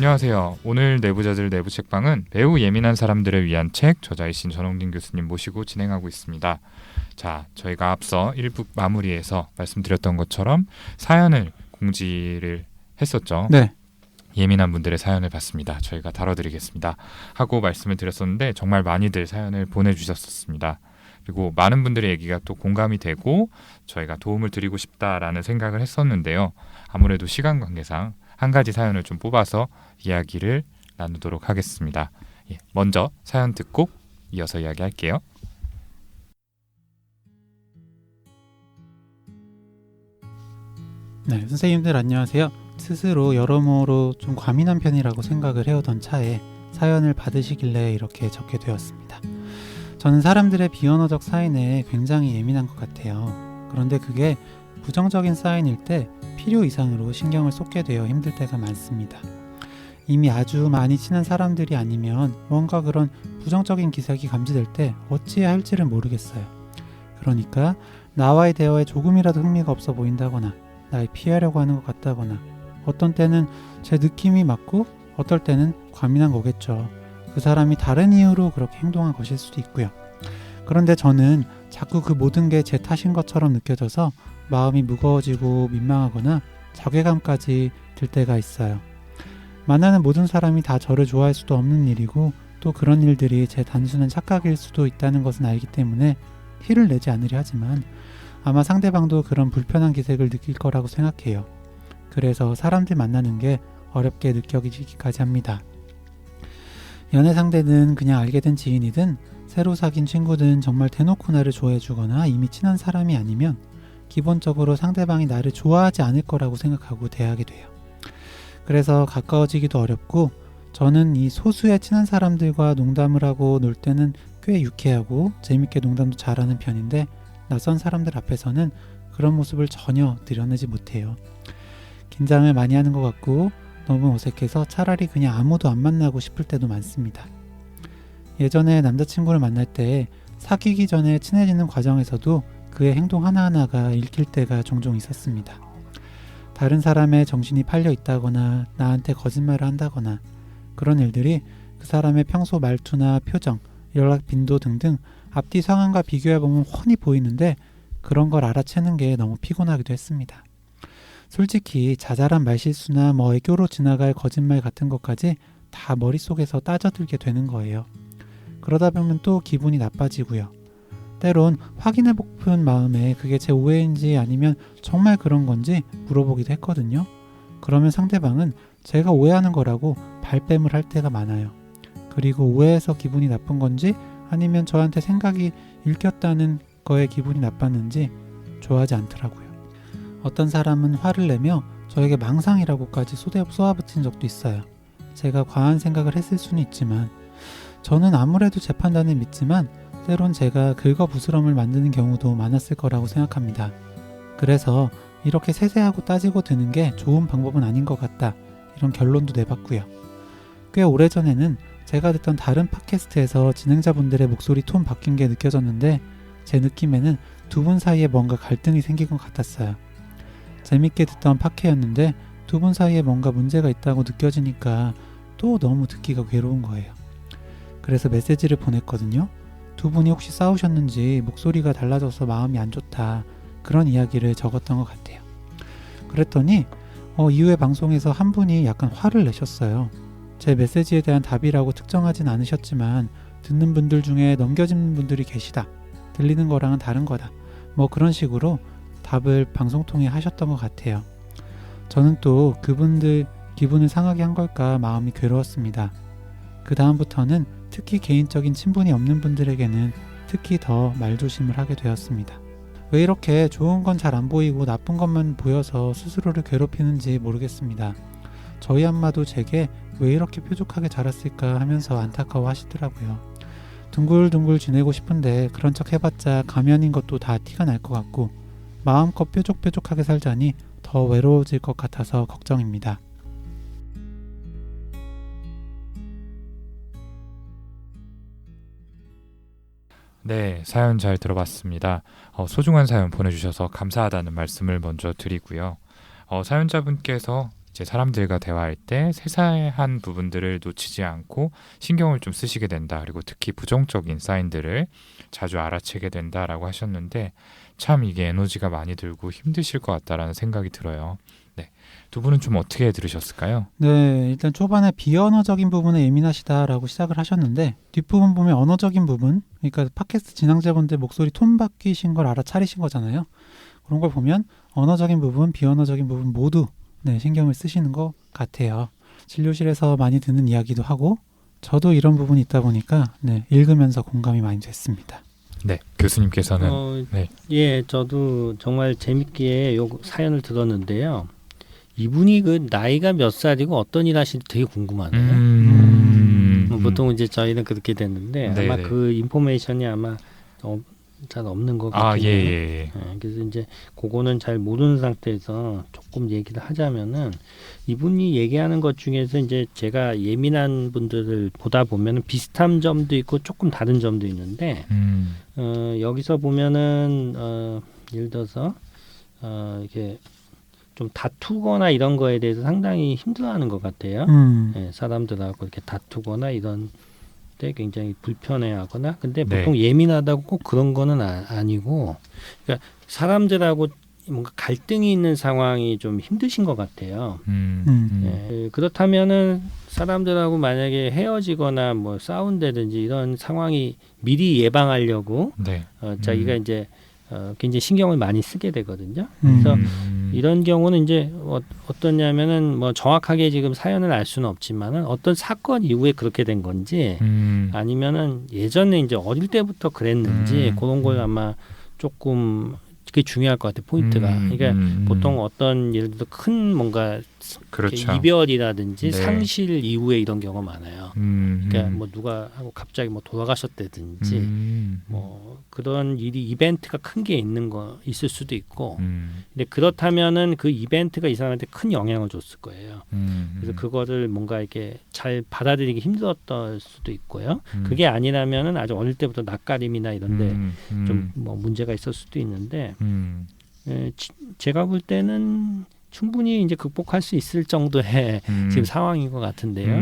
안녕하세요. 오늘 내부자들 내부책방은 매우 예민한 사람들을 위한 책 저자이신 전홍진 교수님 모시고 진행하고 있습니다. 자, 저희가 앞서 1부 마무리에서 말씀드렸던 것처럼 사연을 공지를 했었죠. 네. 예민한 분들의 사연을 받습니다. 저희가 다뤄드리겠습니다 하고 말씀을 드렸었는데 정말 많이들 사연을 보내주셨었습니다. 그리고 많은 분들의 얘기가 또 공감이 되고 저희가 도움을 드리고 싶다라는 생각을 했었는데요. 아무래도 시간 관계상 한 가지 사연을 좀 뽑아서 이야기를 나누도록 하겠습니다. 먼저 사연 듣고 이어서 이야기할게요. 네, 선생님들 안녕하세요. 스스로 여러모로 좀 과민한 편이라고 생각을 해오던 차에 사연을 받으시길래 이렇게 적게 되었습니다. 저는 사람들의 비언어적 사인에 굉장히 예민한 것 같아요. 그런데 그게 부정적인 사인일 때 필요 이상으로 신경을 쏟게 되어 힘들 때가 많습니다. 이미 아주 많이 친한 사람들이 아니면 뭔가 그런 부정적인 기색이 감지될 때 어찌해야 할지를 모르겠어요. 그러니까 나와의 대화에 조금이라도 흥미가 없어 보인다거나 날 피하려고 하는 것 같다거나 어떤 때는 제 느낌이 맞고 어떨 때는 과민한 거겠죠. 그 사람이 다른 이유로 그렇게 행동한 것일 수도 있고요. 그런데 저는 자꾸 그 모든 게 제 탓인 것처럼 느껴져서 마음이 무거워지고 민망하거나 자괴감까지 들 때가 있어요. 만나는 모든 사람이 다 저를 좋아할 수도 없는 일이고 또 그런 일들이 제 단순한 착각일 수도 있다는 것은 알기 때문에 티를 내지 않으려 하지만 아마 상대방도 그런 불편한 기색을 느낄 거라고 생각해요. 그래서 사람들 만나는 게 어렵게 느껴지기까지 합니다. 연애 상대든 그냥 알게 된 지인이든 새로 사귄 친구든 정말 대놓고 나를 좋아해주거나 이미 친한 사람이 아니면 기본적으로 상대방이 나를 좋아하지 않을 거라고 생각하고 대하게 돼요. 그래서 가까워지기도 어렵고 저는 이 소수의 친한 사람들과 농담을 하고 놀 때는 꽤 유쾌하고 재밌게 농담도 잘하는 편인데 낯선 사람들 앞에서는 그런 모습을 전혀 드러내지 못해요. 긴장을 많이 하는 것 같고 너무 어색해서 차라리 그냥 아무도 안 만나고 싶을 때도 많습니다. 예전에 남자친구를 만날 때 사귀기 전에 친해지는 과정에서도 그의 행동 하나하나가 읽힐 때가 종종 있었습니다. 다른 사람의 정신이 팔려 있다거나 나한테 거짓말을 한다거나 그런 일들이 그 사람의 평소 말투나 표정, 연락 빈도 등등 앞뒤 상황과 비교해보면 훤히 보이는데 그런 걸 알아채는 게 너무 피곤하기도 했습니다. 솔직히 자잘한 말실수나 애교로 지나갈 거짓말 같은 것까지 다 머릿속에서 따져들게 되는 거예요. 그러다 보면 또 기분이 나빠지고요. 때론 확인해보고픈 마음에 그게 제 오해인지 아니면 정말 그런 건지 물어보기도 했거든요. 그러면 상대방은 제가 오해하는 거라고 발뺌을 할 때가 많아요. 그리고 오해해서 기분이 나쁜 건지 아니면 저한테 생각이 읽혔다는 거에 기분이 나빴는지 좋아하지 않더라고요. 어떤 사람은 화를 내며 저에게 망상이라고까지 쏘아붙인 적도 있어요. 제가 과한 생각을 했을 수는 있지만 저는 아무래도 제 판단을 믿지만 때론 제가 긁어부스럼을 만드는 경우도 많았을 거라고 생각합니다. 그래서 이렇게 세세하고 따지고 드는 게 좋은 방법은 아닌 것 같다. 이런 결론도 내봤고요. 꽤 오래전에는 제가 듣던 다른 팟캐스트에서 진행자분들의 목소리 톤 바뀐 게 느껴졌는데 제 느낌에는 두 분 사이에 뭔가 갈등이 생긴 것 같았어요. 재밌게 듣던 팟캐였는데 두 분 사이에 뭔가 문제가 있다고 느껴지니까 또 너무 듣기가 괴로운 거예요. 그래서 메시지를 보냈거든요. 두 분이 혹시 싸우셨는지 목소리가 달라져서 마음이 안 좋다 그런 이야기를 적었던 것 같아요. 그랬더니 이후에 방송에서 한 분이 약간 화를 내셨어요. 제 메시지에 대한 답이라고 특정하진 않으셨지만 듣는 분들 중에 넘겨짚는 분들이 계시다. 들리는 거랑은 다른 거다. 그런 식으로 답을 방송 통해 하셨던 것 같아요. 저는 또 그분들 기분을 상하게 한 걸까 마음이 괴로웠습니다. 그 다음부터는 특히 개인적인 친분이 없는 분들에게는 특히 더 말조심을 하게 되었습니다. 왜 이렇게 좋은 건 잘 안 보이고 나쁜 것만 보여서 스스로를 괴롭히는지 모르겠습니다. 저희 엄마도 제게 왜 이렇게 뾰족하게 자랐을까 하면서 안타까워 하시더라고요. 둥글둥글 지내고 싶은데 그런 척 해봤자 가면인 것도 다 티가 날 것 같고 마음껏 뾰족뾰족하게 살자니 더 외로워질 것 같아서 걱정입니다. 네, 사연 잘 들어봤습니다. 소중한 사연 보내주셔서 감사하다는 말씀을 먼저 드리고요. 사연자분께서 이제 사람들과 대화할 때 세세한 부분들을 놓치지 않고 신경을 좀 쓰시게 된다. 그리고 특히 부정적인 사인들을 자주 알아채게 된다라고 하셨는데 참 이게 에너지가 많이 들고 힘드실 것 같다라는 생각이 들어요. 네, 두 분은 좀 어떻게 들으셨을까요? 네, 일단 초반에 비언어적인 부분에 예민하시다라고 시작을 하셨는데 뒷부분 보면 언어적인 부분, 그러니까 팟캐스트 진행자분들 목소리 톤 바뀌신 걸 알아차리신 거잖아요. 그런 걸 보면 언어적인 부분, 비언어적인 부분 모두 네, 신경을 쓰시는 것 같아요. 진료실에서 많이 듣는 이야기도 하고 저도 이런 부분이 있다 보니까 네, 읽으면서 공감이 많이 됐습니다. 네, 교수님께서는 네. 예, 저도 정말 재밌게 요 사연을 들었는데요. 이분이 그 나이가 몇 살이고 어떤 일 하시는지 되게 궁금하네요. 보통 이제 저희는 그렇게 됐는데 네네. 아마 그 인포메이션이 아마 잘 없는 것 아, 같아요. 예. 그래서 이제 그거는 잘 모르는 상태에서 조금 얘기를 하자면은 이분이 얘기하는 것 중에서 이제 제가 예민한 분들을 보다 보면은 비슷한 점도 있고 조금 다른 점도 있는데 여기서 보면은 예를 들어서 이렇게 좀 다투거나 이런 거에 대해서 상당히 힘들어하는 것 같아요. 예, 사람들하고 이렇게 다투거나 이런 때 굉장히 불편해하거나 근데 네. 보통 예민하다고 꼭 그런 거는 아니고 그러니까 사람들하고 뭔가 갈등이 있는 상황이 좀 힘드신 것 같아요. 예, 그렇다면은 사람들하고 만약에 헤어지거나 뭐 싸운다든지 이런 상황이 미리 예방하려고 네. 자기가 이제 굉장히 신경을 많이 쓰게 되거든요. 그래서 이런 경우는 이제 어떠냐면은 뭐 정확하게 지금 사연을 알 수는 없지만은 어떤 사건 이후에 그렇게 된 건지 아니면은 예전에 이제 어릴 때부터 그랬는지 그런 걸 아마 조금 그게 중요할 것 같아요. 포인트가. 그러니까 보통 어떤 예를 들어 큰 뭔가 그렇죠. 이별이라든지 네. 상실 이후에 이런 경우가 많아요. 그러니까 뭐 누가 하고 갑자기 뭐 돌아가셨다든지 뭐 그런 일이 이벤트가 큰 게 있을 수도 있고 근데 그렇다면은 그 이벤트가 이 사람한테 큰 영향을 줬을 거예요. 그래서 그거를 뭔가 이렇게 잘 받아들이기 힘들었을 수도 있고요. 그게 아니라면은 아주 어릴 때부터 낯가림이나 이런데 좀 뭐 문제가 있을 수도 있는데 제가 볼 때는 충분히 이제 극복할 수 있을 정도의 지금 상황인 것 같은데요.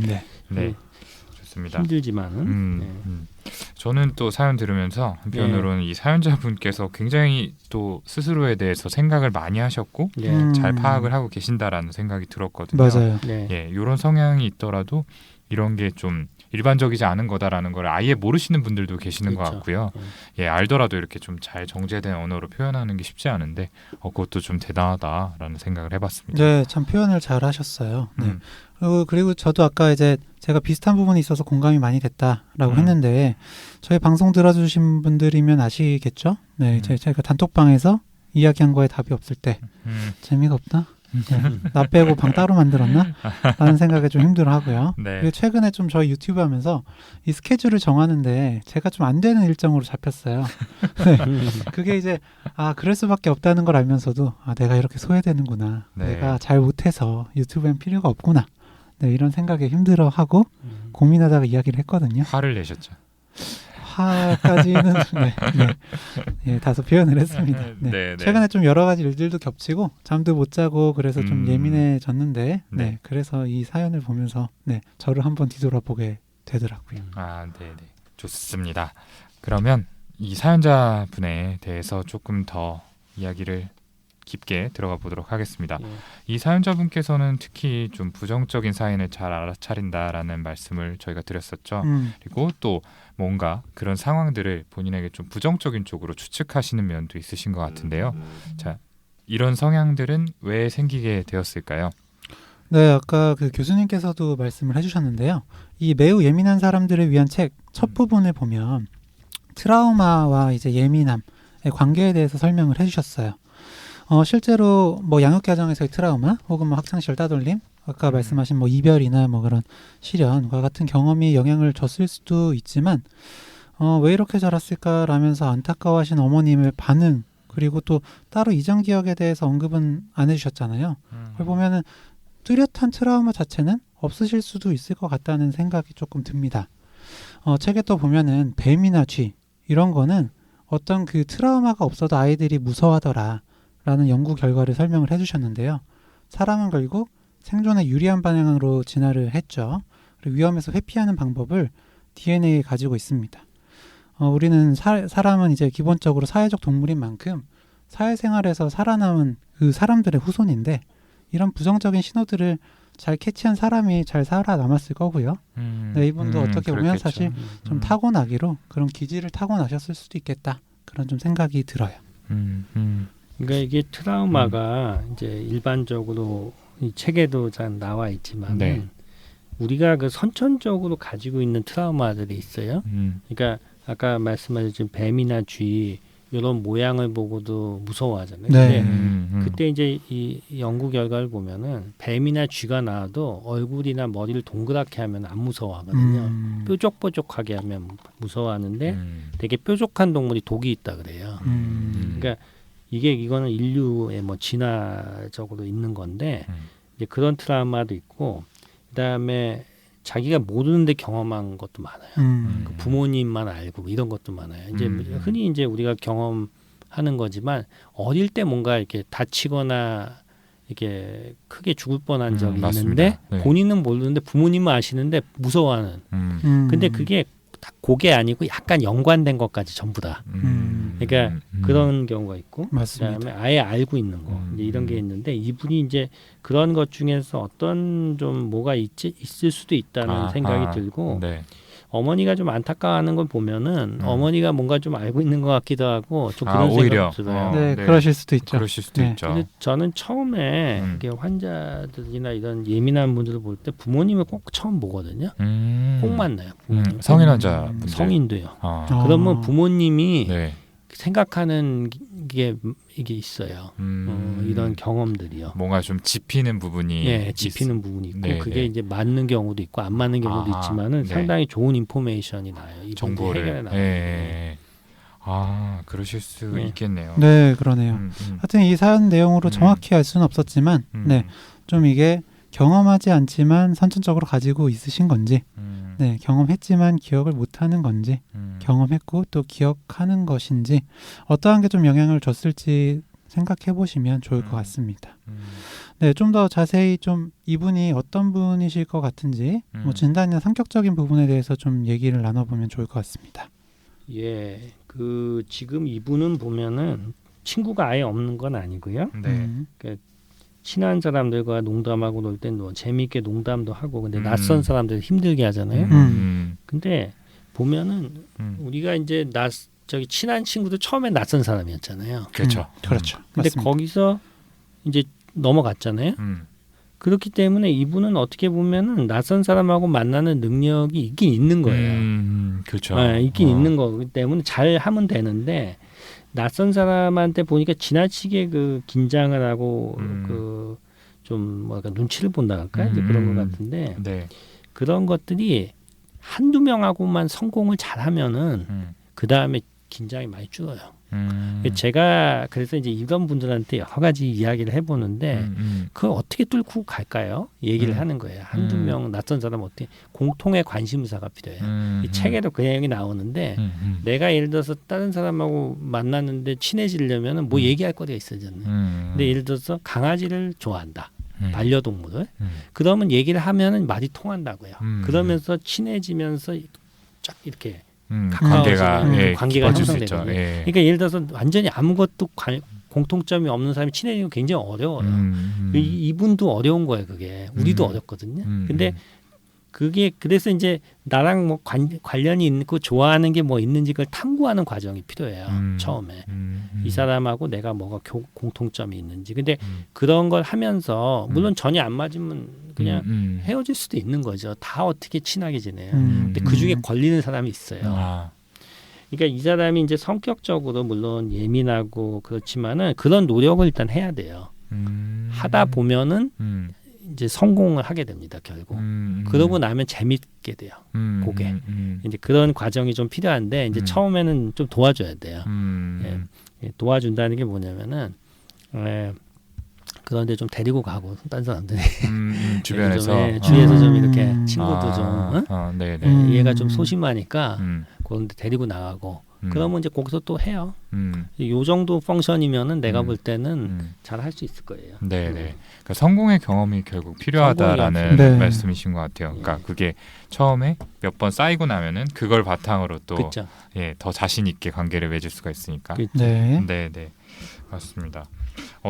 네. 네. 좋습니다. 힘들지만은 저는 또 사연 들으면서 한편으로는 이 사연자분께서 굉장히 또 스스로에 대해서 생각을 많이 하셨고 잘 파악을 하고 계신다라는 생각이 들었거든요. 맞아요. 예, 이런 성향이 있더라도 이런 게 좀 일반적이지 않은 거다라는 걸 아예 모르시는 분들도 계시는 것 같고요. 예, 알더라도 이렇게 좀 잘 정제된 언어로 표현하는 게 쉽지 않은데 그것도 좀 대단하다라는 생각을 해봤습니다. 네, 참 표현을 잘 하셨어요. 네. 그리고 저도 아까 이제 제가 비슷한 부분이 있어서 공감이 많이 됐다라고 했는데 저희 방송 들어주신 분들이면 아시겠죠? 네, 제가 단톡방에서 이야기한 거에 답이 없을 때 재미가 없다? 네, 나 빼고 방 따로 만들었나? 라는 생각에 좀 힘들어하고요. 네. 그리고 최근에 좀 저희 유튜브 하면서 이 스케줄을 정하는데 제가 좀 안 되는 일정으로 잡혔어요. 네. 그게 이제 그럴 수밖에 없다는 걸 알면서도 내가 이렇게 소외되는구나. 네. 내가 잘 못해서 유튜브엔 필요가 없구나. 네, 이런 생각에 힘들어하고 고민하다가 이야기를 했거든요. 화를 내셨죠? 화까지는 네, 다소 표현을 했습니다. 네. 네. 최근에 좀 여러 가지 일들도 겹치고 잠도 못 자고 그래서 좀 예민해졌는데 네. 그래서 이 사연을 보면서 저를 한번 뒤돌아보게 되더라고요. 네. 좋습니다. 그러면 이 사연자분에 대해서 조금 더 이야기를 깊게 들어가 보도록 하겠습니다. 이 사연자분께서는 특히 좀 부정적인 사인을 잘 알아차린다라는 말씀을 저희가 드렸었죠. 그리고 또 뭔가 그런 상황들을 본인에게 좀 부정적인 쪽으로 추측하시는 면도 있으신 것 같은데요. 자, 이런 성향들은 왜 생기게 되었을까요? 네, 아까 그 교수님께서도 말씀을 해주셨는데요. 이 매우 예민한 사람들을 위한 책 첫 부분을 보면 트라우마와 이제 예민함의 관계에 대해서 설명을 해주셨어요. 실제로 뭐 양육 과정에서의 트라우마 혹은 뭐 학창 시절 따돌림, 아까 말씀하신 뭐 이별이나 뭐 그런 시련과 같은 경험이 영향을 줬을 수도 있지만 왜 이렇게 자랐을까라면서 안타까워하신 어머님의 반응 그리고 또 따로 이전 기억에 대해서 언급은 안 해주셨잖아요. 그걸 보면은 뚜렷한 트라우마 자체는 없으실 수도 있을 것 같다는 생각이 조금 듭니다. 책에 또 보면은 뱀이나 쥐 이런 거는 어떤 그 트라우마가 없어도 아이들이 무서워하더라 라는 연구 결과를 설명을 해주셨는데요. 사람은 결국 생존에 유리한 방향으로 진화를 했죠. 그리고 위험에서 회피하는 방법을 DNA에 가지고 있습니다. 우리는 사람은 이제 기본적으로 사회적 동물인 만큼 사회생활에서 살아남은 그 사람들의 후손인데 이런 부정적인 신호들을 잘 캐치한 사람이 잘 살아남았을 거고요. 네, 이분도 어떻게 보면 그렇겠죠. 사실 좀 타고나기로 그런 기질을 타고나셨을 수도 있겠다. 그런 좀 생각이 들어요. 그러니까 이게 트라우마가 이제 일반적으로 이 책에도 잘 나와 있지만 네. 우리가 그 선천적으로 가지고 있는 트라우마들이 있어요. 그러니까 아까 말씀하신 뱀이나 쥐 이런 모양을 보고도 무서워하잖아요. 네. 근데 그때 이제 이 연구 결과를 보면은 뱀이나 쥐가 나와도 얼굴이나 머리를 동그랗게 하면 안 무서워하거든요. 뾰족뾰족하게 하면 무서워하는데 되게 뾰족한 동물이 독이 있다 그래요. 그러니까 이거는 인류의 뭐 진화적으로 있는 건데 이제 그런 트라우마도 있고 그다음에 자기가 모르는데 경험한 것도 많아요. 그 부모님만 알고 이런 것도 많아요. 이제 흔히 이제 우리가 경험하는 거지만 어릴 때 뭔가 이렇게 다치거나 이렇게 크게 죽을 뻔한 적이 있는데 네. 본인은 모르는데 부모님은 아시는데 무서워하는. 근데 그게 다 그게 아니고 약간 연관된 것까지 전부 다. 그러니까 그런 경우가 있고 맞습니다. 그다음에 아예 알고 있는 거 이제 이런 게 있는데 이분이 이제 그런 것 중에서 어떤 좀 뭐가 있을 수도 있다는 생각이 들고 네. 어머니가 좀 안타까워하는 걸 보면은 어머니가 뭔가 좀 알고 있는 것 같기도 하고 좀 그런 오히려. 생각이 들어요. 네, 네. 그러실 수도 있죠. 그러실 수도 네. 있죠. 근데 저는 처음에 이게 환자들이나 이런 예민한 분들을 볼 때 부모님을 꼭 처음 보거든요. 꼭 만나요. 부모님. 성인 환자 분들. 성인도요. 아. 그러면 부모님이 네. 생각하는 게 이게 있어요. 이런 경험들이요. 뭔가 좀 짚히는 부분이 예, 짚히는 부분이 있고 네, 그게 네. 이제 맞는 경우도 있고 안 맞는 경우도 있지만은 네. 상당히 좋은 인포메이션이 나요. 이 정보를. 해결해 나가요. 예. 그러실 수 네. 있겠네요. 네, 그러네요. 하여튼 이 사연 내용으로 정확히 알 수는 없었지만 네, 좀 이게 경험하지 않지만 선천적으로 가지고 있으신 건지 네, 경험했지만 기억을 못하는 건지 경험했고 또 기억하는 것인지 어떠한 게 좀 영향을 줬을지 생각해 보시면 좋을 것 같습니다. 네, 좀 더 자세히 좀 이분이 어떤 분이실 것 같은지 뭐 진단이나 성격적인 부분에 대해서 좀 얘기를 나눠보면 좋을 것 같습니다. 예, 그 지금 이분은 보면은 친구가 아예 없는 건 아니고요. 네. 친한 사람들과 농담하고 놀 땐 재미있게 농담도 하고 근데 낯선 사람들 힘들게 하잖아요. 근데 보면은 우리가 이제 저기 친한 친구도 처음에 낯선 사람이었잖아요. 그렇죠. 그렇죠. 근데 맞습니다. 거기서 이제 넘어갔잖아요. 그렇기 때문에 이분은 어떻게 보면은 낯선 사람하고 만나는 능력이 있긴 있는 거예요. 그렇죠. 네, 있긴 있는 거기 때문에 잘 하면 되는데 낯선 사람한테 보니까 지나치게 그 긴장을 하고 그 좀 뭐랄까 눈치를 본다 할까 이제 그런 것 같은데 네. 그런 것들이 한두 명하고만 성공을 잘하면은 그 다음에 긴장이 많이 줄어요. 제가 그래서 이제 이런 분들한테 여러 가지 이야기를 해보는데 그걸 어떻게 뚫고 갈까요? 얘기를 하는 거예요. 한두 명 낯선 사람 어떻게 공통의 관심사가 필요해요. 이 책에도 그 내용이 나오는데 내가 예를 들어서 다른 사람하고 만났는데 친해지려면 뭐 얘기할 거리가 있어야잖아요. 근데 예를 들어서 강아지를 좋아한다. 반려동물을 그러면 얘기를 하면은 말이 통한다고요. 그러면서 친해지면서 쫙 이렇게 관계가 관계가 깊어질 수 형성되거든요. 있죠. 예. 그러니까 예를 들어서 완전히 아무것도 공통점이 없는 사람이 친해지는 거 굉장히 어려워요. 이분도 어려운 거예요. 그게 우리도 어렵거든요. 근데 그게 그래서 이제 나랑 뭐 관련이 있고 좋아하는 게 뭐 있는지 그걸 탐구하는 과정이 필요해요. 처음에 이 사람하고 내가 뭐가 공통점이 있는지. 근데 그런 걸 하면서 물론 전혀 안 맞으면 그냥 헤어질 수도 있는 거죠. 다 어떻게 친하게 지내요. 근데 그 중에 걸리는 사람이 있어요. 그러니까 이 사람이 이제 성격적으로 물론 예민하고 그렇지만은 그런 노력을 일단 해야 돼요. 하다 보면은 이제 성공을 하게 됩니다. 결국 그러고 나면 재밌게 돼요. 그게 이제 그런 과정이 좀 필요한데 이제 처음에는 좀 도와줘야 돼요. 도와준다는 게 뭐냐면은 그런데 좀 데리고 가고 딴 사람들이 주변에서 주위에서 좀 이렇게 친구도 좀 네네. 얘가 좀 소심하니까 그런데 데리고 나가고 그러면 이제 거기서 또 해요. 요 정도 펑션이면은 내가 볼 때는 잘 할 수 있을 거예요. 네네. 그러니까 성공의 경험이 결국 필요하다라는 네. 말씀이신 것 같아요. 그러니까 그게 처음에 몇 번 쌓이고 나면은 그걸 바탕으로 또 그렇죠. 예, 더 자신 있게 관계를 맺을 수가 있으니까. 네. 네네. 맞습니다.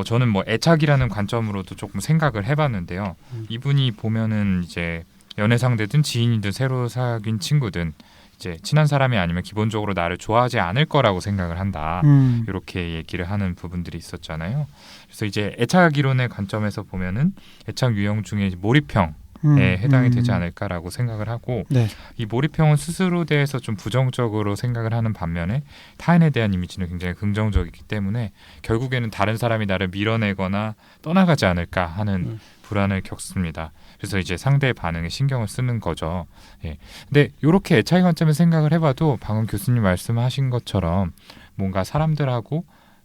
저는 뭐 애착이라는 관점으로도 조금 생각을 해봤는데요. 이분이 보면은 이제 연애 상대든 지인이든 새로 사귄 친구든 이제 친한 사람이 아니면 기본적으로 나를 좋아하지 않을 거라고 생각을 한다. 이렇게 얘기를 하는 부분들이 있었잖아요. 그래서 이제 애착 이론의 관점에서 보면은 애착 유형 중에 몰입형 에 해당이 되지 않을까라고 생각을 하고 네. 이 몰입형은 스스로에 대해서 좀 부정적으로 생각을 하는 반면에 타인에 대한 이미지는 굉장히 긍정적이기 때문에 결국에는 다른 사람이 나를 밀어내거나 떠나가지 않을까 하는 불안을 겪습니다. 그래서 이제 상대의 반응에 신경을 쓰는 거죠. 예. 근데 이렇게 애착의 관점에서 생각을 해봐도 방금 교수님 말씀하신 것처럼 뭔가 사람들하고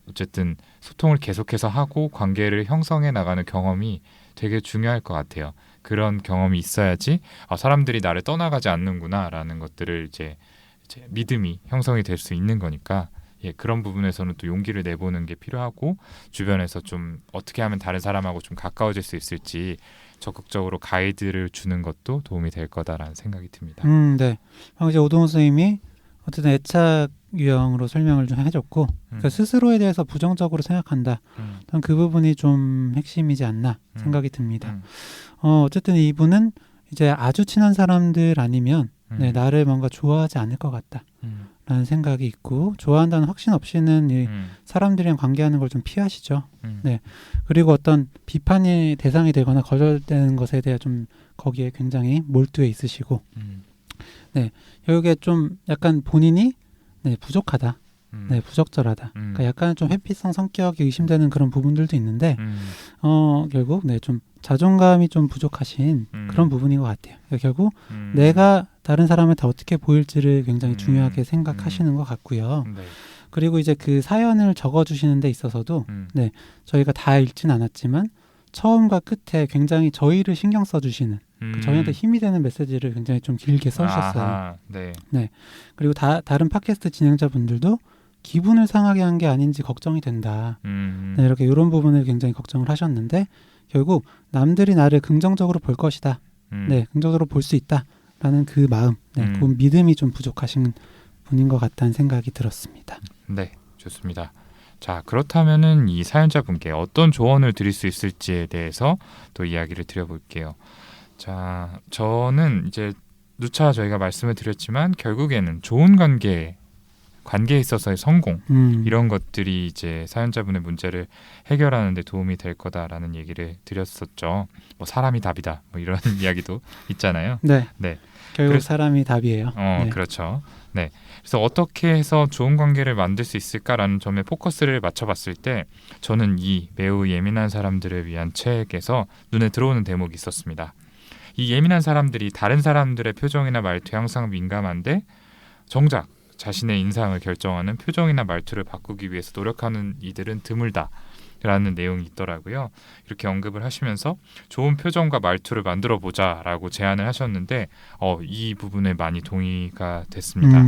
어쨌든 소통을 계속해서 하고 관계를 형성해 나가는 경험이 되게 중요할 것 같아요. 그런 경험이 있어야지 사람들이 나를 떠나가지 않는구나라는 것들을 이제 믿음이 형성이 될 수 있는 거니까 예, 그런 부분에서는 또 용기를 내보는 게 필요하고 주변에서 좀 어떻게 하면 다른 사람하고 좀 가까워질 수 있을지 적극적으로 가이드를 주는 것도 도움이 될 거다라는 생각이 듭니다. 네. 방금 이제 오동훈 선생님이 어쨌든 애착 유형으로 설명을 좀 해줬고 그러니까 스스로에 대해서 부정적으로 생각한다. 그 부분이 좀 핵심이지 않나 생각이 듭니다. 어쨌든 이분은 이제 아주 친한 사람들 아니면 네, 나를 뭔가 좋아하지 않을 것 같다. 라는 생각이 있고 좋아한다는 확신 없이는 이 사람들이랑 관계하는 걸 좀 피하시죠. 네. 그리고 어떤 비판의 대상이 되거나 거절되는 것에 대해 좀 거기에 굉장히 몰두해 있으시고 네. 결국에 좀 약간 본인이 네, 부족하다. 네, 부적절하다. 그러니까 약간 좀 회피성 성격이 의심되는 그런 부분들도 있는데 결국 네, 좀 자존감이 좀 부족하신 그런 부분인 것 같아요. 그러니까 결국 내가 다른 사람한테 어떻게 보일지를 굉장히 중요하게 생각하시는 것 같고요. 네. 그리고 이제 그 사연을 적어주시는 데 있어서도 네, 저희가 다 읽진 않았지만 처음과 끝에 굉장히 저희를 신경 써주시는 저희한테 힘이 되는 메시지를 굉장히 좀 길게 써주셨어요. 아하, 네. 네. 그리고 다른 팟캐스트 진행자분들도 기분을 상하게 한 게 아닌지 걱정이 된다. 네, 이렇게 이런 부분을 굉장히 걱정을 하셨는데 결국 남들이 나를 긍정적으로 볼 것이다. 네, 긍정적으로 볼 수 있다라는 그 마음, 네, 그 믿음이 좀 부족하신 분인 것 같다는 생각이 들었습니다. 네, 좋습니다. 자, 그렇다면은 이 사연자분께 어떤 조언을 드릴 수 있을지에 대해서 또 이야기를 드려볼게요. 자, 저는 이제 누차 저희가 말씀을 드렸지만 결국에는 좋은 관계에 있어서의 성공 이런 것들이 이제 사연자분의 문제를 해결하는 데 도움이 될 거다라는 얘기를 드렸었죠. 뭐 사람이 답이다 뭐 이런 이야기도 있잖아요. 네. 네. 결국 사람이 답이에요. 네. 그렇죠. 네. 그래서 어떻게 해서 좋은 관계를 만들 수 있을까라는 점에 포커스를 맞춰봤을 때 저는 이 매우 예민한 사람들을 위한 책에서 눈에 들어오는 대목이 있었습니다. 이 예민한 사람들이 다른 사람들의 표정이나 말투에 항상 민감한데 정작 자신의 인상을 결정하는 표정이나 말투를 바꾸기 위해서 노력하는 이들은 드물다 라는 내용이 있더라고요. 이렇게 언급을 하시면서 좋은 표정과 말투를 만들어 보자라고 제안을 하셨는데 이 부분에 많이 동의가 됐습니다.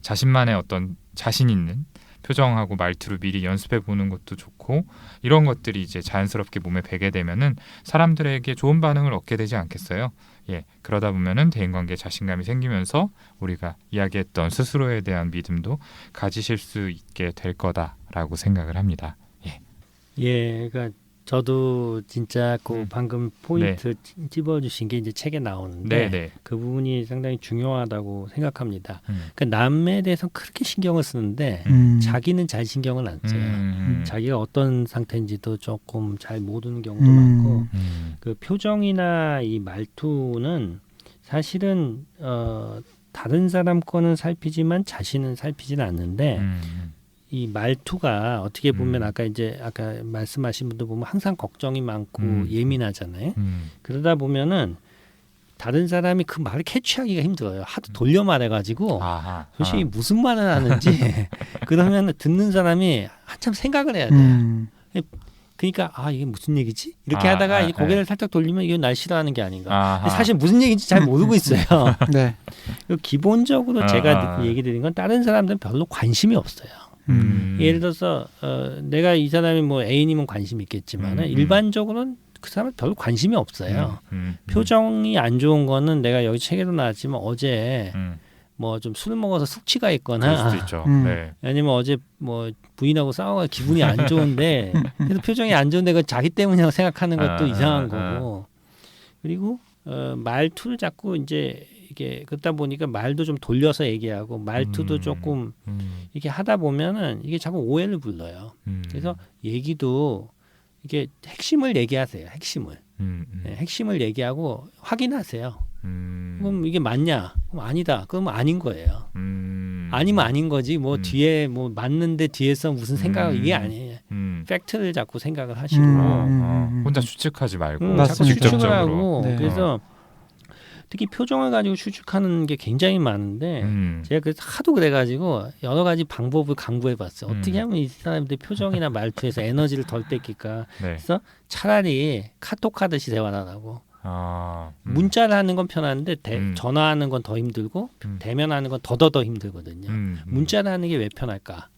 자신만의 어떤 자신 있는 표정하고 말투를 미리 연습해 보는 것도 좋고 이런 것들이 이제 자연스럽게 몸에 배게 되면은 사람들에게 좋은 반응을 얻게 되지 않겠어요? 예, 그러다 보면은 대인관계에 자신감이 생기면서 우리가 이야기했던 스스로에 대한 믿음도 가지실 수 있게 될 거다라고 생각을 합니다. 예, 그러니까 저도 진짜 그 방금 포인트 찝어주신 게 이제 책에 나오는데 네. 그 부분이 상당히 중요하다고 생각합니다. 그러니까 남에 대해서 그렇게 신경을 쓰는데 자기는 잘 신경을 안 써요. 자기가 어떤 상태인지도 조금 잘 모르는 경우도 많고 그 표정이나 이 말투는 사실은 다른 사람 거는 살피지만 자신은 살피지는 않는데 이 말투가 어떻게 보면 아까 말씀하신 분들 보면 항상 걱정이 많고 예민하잖아요. 그러다 보면은 다른 사람이 그 말을 캐치하기가 힘들어요. 하도 돌려 말해가지고 도대체 무슨 말을 하는지 그러면 듣는 사람이 한참 생각을 해야 돼요. 그러니까 이게 무슨 얘기지? 이렇게 하다가 이 고개를 살짝 돌리면 이건 날 싫어하는 게 아닌가. 근데 사실 무슨 얘기인지 잘 모르고 있어요. 네. 기본적으로 제가 얘기 드린 건 다른 사람들은 별로 관심이 없어요. 예를 들어서 내가 이 사람이 뭐 애인이면 관심이 있겠지만 일반적으로는 그 사람은 별로 관심이 없어요. 표정이 안 좋은 거는 내가 여기 책에도 나왔지만 어제 뭐 좀 술 먹어서 숙취가 있거나 그럴 수도 있죠. 네. 아니면 어제 뭐 부인하고 싸워서 기분이 안 좋은데 그래서 표정이 안 좋은데 그 자기 때문이라고 생각하는 것도 이상한 거고 그리고 말투를 자꾸 이제 이게 그러다 보니까 말도 좀 돌려서 얘기하고 말투도 조금 이렇게 하다 보면은 이게 자꾸 오해를 불러요. 그래서 얘기도 이게 핵심을 얘기하세요. 핵심을 네, 핵심을 얘기하고 확인하세요. 그럼 이게 맞냐? 그럼 아니다. 그럼 아닌 거예요. 아니면 아닌 거지. 뭐 뒤에 뭐 맞는데 뒤에서 무슨 생각 이게 아니에요. 팩트를 자꾸 생각을 하시고 혼자 추측하지 말고 자꾸 추측을 하고 네. 그래서 특히 표정을 가지고 추측하는 게 굉장히 많은데 제가 그래서 하도 그래가지고 여러 가지 방법을 강구해봤어요. 어떻게 하면 이 사람들 표정이나 말투에서 에너지를 덜 뺏길까. 네. 그래서 차라리 카톡하듯이 대화를 하라고. 문자를 하는 건 편한데 전화하는 건 더 힘들고 대면하는 건 더 힘들거든요. 문자를 하는 게 왜 편할까?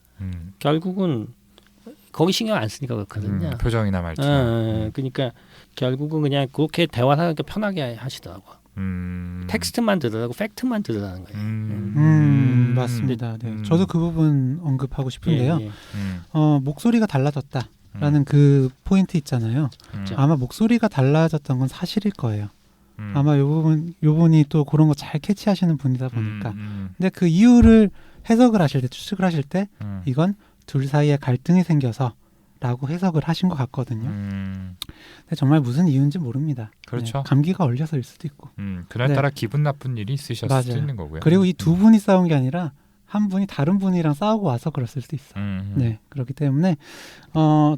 결국은 거기 신경 안 쓰니까 그렇거든요. 표정이나 말투. 그러니까 결국은 그냥 그렇게 대화를 하니까 편하게 하시더라고요. 텍스트만 들으라고 팩트만 들으라는 거예요. 맞습니다. 네. 저도 그 부분 언급하고 싶은데요. 예. 목소리가 달라졌다라는 그 포인트 있잖아요. 아마 목소리가 달라졌던 건 사실일 거예요. 아마 요 부분이 또 그런 거 잘 캐치하시는 분이다 보니까. 근데 그 이유를 해석을 하실 때, 추측을 하실 때 이건 둘 사이에 갈등이 생겨서 라고 해석을 하신 것 같거든요. 근데 정말 무슨 이유인지 모릅니다. 그렇죠. 네, 감기가 걸려서일 수도 있고. 그날따라 기분 나쁜 일이 있으셨을 수도 있는 거고요. 그리고 이 두 분이 싸운 게 아니라 한 분이 다른 분이랑 싸우고 와서 그랬을 수도 있어요. 네, 그렇기 때문에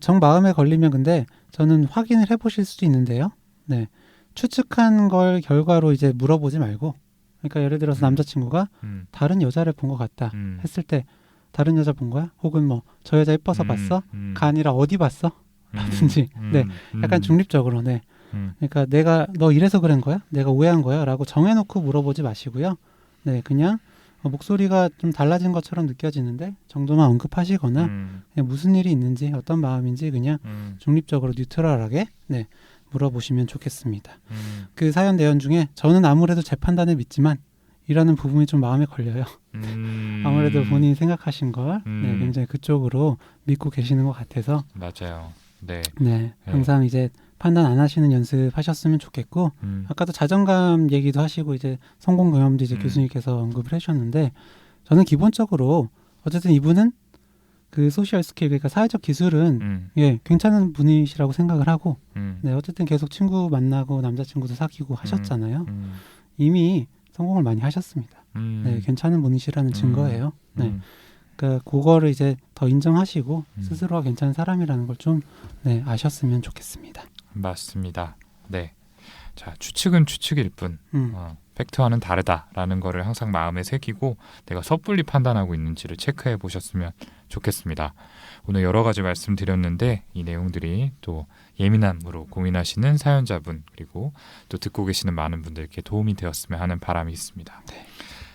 정 마음에 걸리면 근데 저는 확인을 해보실 수도 있는데요. 네, 추측한 걸 결과로 이제 물어보지 말고, 그러니까 예를 들어서 남자친구가 다른 여자를 본 것 같다 했을 때 다른 여자 본 거야? 혹은 뭐 저 여자 예뻐서 봤어? 가 아니라 어디 봤어? 라든지 네, 약간 중립적으로 네. 그러니까 내가 너 이래서 그런 거야? 내가 오해한 거야? 라고 정해놓고 물어보지 마시고요. 네, 그냥 목소리가 좀 달라진 것처럼 느껴지는데 정도만 언급하시거나 그냥 무슨 일이 있는지 어떤 마음인지 그냥 중립적으로 뉴트럴하게 네, 물어보시면 좋겠습니다. 그 사연 내용 중에 저는 아무래도 제 판단을 믿지만 이라는 부분이 좀 마음에 걸려요. 아무래도 본인이 생각하신 걸 네, 굉장히 그쪽으로 믿고 계시는 것 같아서 맞아요. 네. 네, 항상 이제 판단 안 하시는 연습하셨으면 좋겠고 아까도 자존감 얘기도 하시고 이제 성공 경험도 이제 교수님께서 언급을 해주셨는데 저는 기본적으로 어쨌든 이분은 그 소셜 스킬 그러니까 사회적 기술은 예 괜찮은 분이시라고 생각을 하고 네 어쨌든 계속 친구 만나고 남자친구도 사귀고 하셨잖아요. 이미 성공을 많이 하셨습니다. 네, 괜찮은 분이시라는 증거예요. 네, 그러니까 그거를 이제 더 인정하시고 스스로가 괜찮은 사람이라는 걸 좀 네, 아셨으면 좋겠습니다. 맞습니다. 네, 자 추측은 추측일 뿐 팩트와는 다르다라는 거를 항상 마음에 새기고 내가 섣불리 판단하고 있는지를 체크해 보셨으면 좋겠습니다. 오늘 여러 가지 말씀드렸는데 이 내용들이 또 예민함으로 고민하시는 사연자분 그리고 또 듣고 계시는 많은 분들께 도움이 되었으면 하는 바람이 있습니다.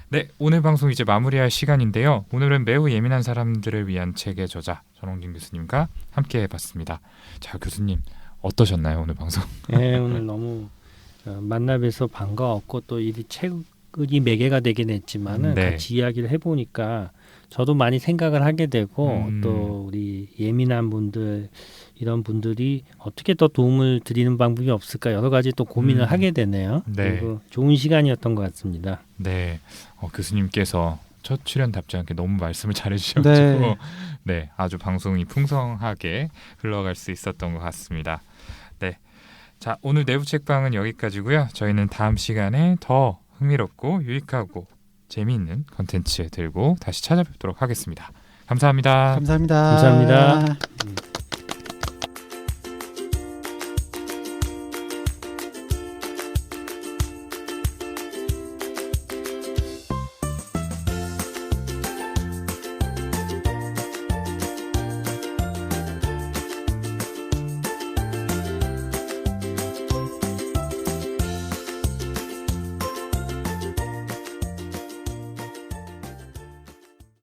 네, 오늘 방송 이제 마무리할 시간인데요. 오늘은 매우 예민한 사람들을 위한 책의 저자 전홍진 교수님과 함께 해봤습니다. 자, 교수님 어떠셨나요 오늘 방송? 네, 오늘 너무 만나 뵈서 반가웠고 또 이 책이 매개가 되긴 했지만은 네. 같이 이야기를 해보니까 저도 많이 생각을 하게 되고 또 우리 예민한 분들 이런 분들이 어떻게 더 도움을 드리는 방법이 없을까 여러 가지 또 고민을 하게 되네요. 네. 그리고 좋은 시간이었던 것 같습니다. 네, 교수님께서 첫 출연답지 않게 너무 말씀을 잘해주셔가지고 네. 네, 아주 방송이 풍성하게 흘러갈 수 있었던 것 같습니다. 네, 자 오늘 내부 책방은 여기까지고요. 저희는 다음 시간에 더 흥미롭고 유익하고 재미있는 컨텐츠 들고 다시 찾아뵙도록 하겠습니다. 감사합니다. 감사합니다. 감사합니다.